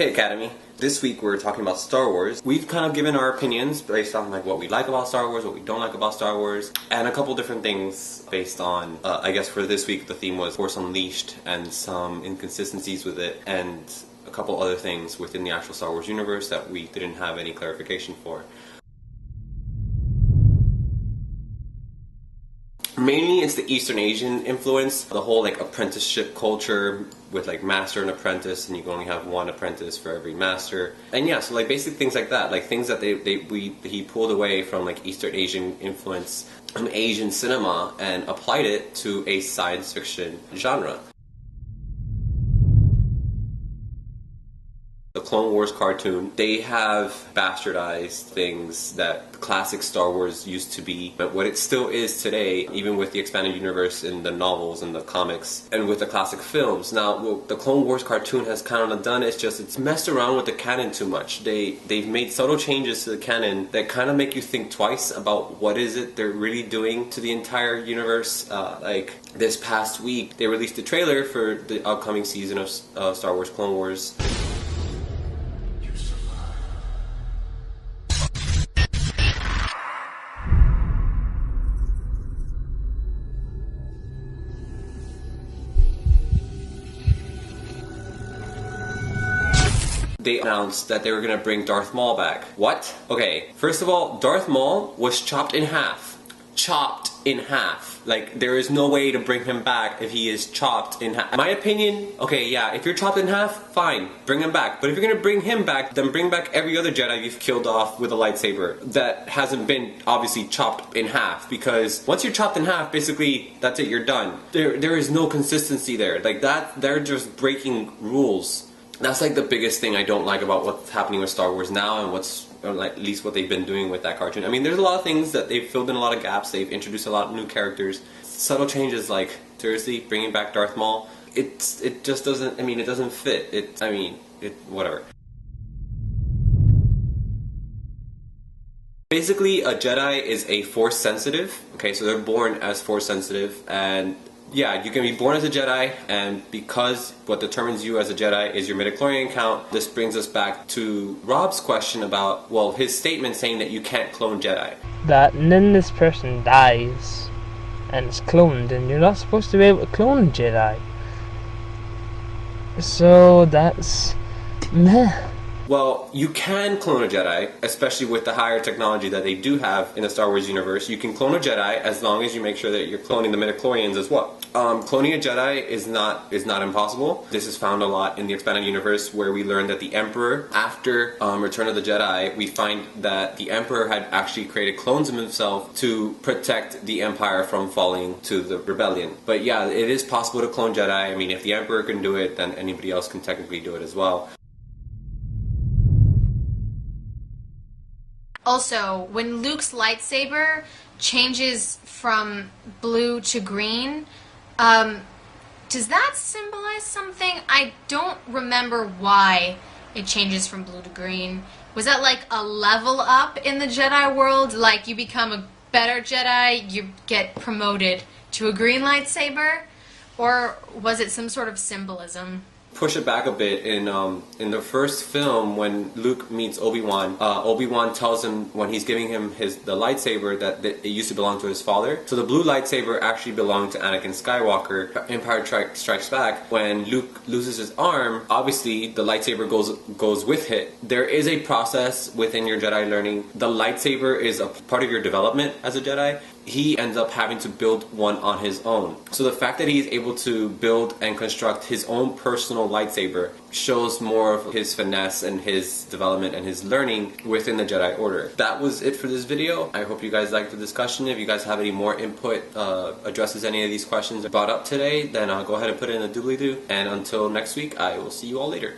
Hey Academy. This week we're talking about Star Wars. We've kind of given our opinions based on like what we like about Star Wars, what we don't like about Star Wars, and a couple different things based on, I guess for this week the theme was Force Unleashed and some inconsistencies with it, and a couple other things within the actual Star Wars universe that we didn't have any clarification for. Mainly it's the Eastern Asian influence, the whole like apprenticeship culture with like master and apprentice, and you can only have one apprentice for every master. And yeah, so like basic things like that, like things that he pulled away from like Eastern Asian influence from Asian cinema and applied it to a science fiction genre. The Clone Wars cartoon, they have bastardized things that the classic Star Wars used to be, but what it still is today, even with the expanded universe in the novels and the comics, and with the classic films. Now, what the Clone Wars cartoon has kind of done is just, it's messed around with the canon too much. They've made subtle changes to the canon that kind of make you think twice about what is it they're really doing to the entire universe. Like, this past week, they released a trailer for the upcoming season of Star Wars Clone Wars. They announced that they were going to bring Darth Maul back. What? Okay, first of all, Darth Maul was chopped in half. Chopped in half. Like, there is no way to bring him back if he is chopped in half. In my opinion, okay, yeah, if you're chopped in half, fine, bring him back. But if you're going to bring him back, then bring back every other Jedi you've killed off with a lightsaber that hasn't been, obviously, chopped in half. Because once you're chopped in half, basically, that's it, you're done. There is no consistency there. Like, they're just breaking rules. That's like the biggest thing I don't like about what's happening with Star Wars now, and or like, at least what they've been doing with that cartoon. I mean, there's a lot of things that they've filled in a lot of gaps, they've introduced a lot of new characters. Subtle changes like, seriously, bringing back Darth Maul, it just doesn't, I mean, it doesn't fit. Whatever. Basically, a Jedi is a Force sensitive, okay, so they're born as Force sensitive, and yeah, you can be born as a Jedi, and because what determines you as a Jedi is your midichlorian count, this brings us back to Rob's question about, well, his statement saying that you can't clone Jedi. That and then this person dies and is cloned, and you're not supposed to be able to clone a Jedi. So that's meh. Well, you can clone a Jedi, especially with the higher technology that they do have in the Star Wars universe. You can clone a Jedi as long as you make sure that you're cloning the midichlorians as well. Cloning a Jedi is not impossible. This is found a lot in the expanded universe, where we learn that the Emperor, after Return of the Jedi, we find that the Emperor had actually created clones of himself to protect the Empire from falling to the rebellion. But yeah, it is possible to clone Jedi. I mean, if the Emperor can do it, then anybody else can technically do it as well. Also, when Luke's lightsaber changes from blue to green, does that symbolize something? I don't remember why it changes from blue to green. Was that like a level up in the Jedi world? Like you become a better Jedi, you get promoted to a green lightsaber? Or was it some sort of symbolism? Push it back a bit, in the first film when Luke meets Obi-Wan, Obi-Wan tells him when he's giving him the lightsaber that it used to belong to his father. So the blue lightsaber actually belonged to Anakin Skywalker. Empire Strikes Back, when Luke loses his arm, obviously the lightsaber goes with it. There is a process within your Jedi learning. The lightsaber is a part of your development as a Jedi. He ends up having to build one on his own. So the fact that he's able to build and construct his own personal lightsaber shows more of his finesse and his development and his learning within the Jedi Order. That was it for this video. I hope you guys liked the discussion. If you guys have any more input, addresses any of these questions brought up today, then go ahead and put it in the doobly-doo. And until next week, I will see you all later.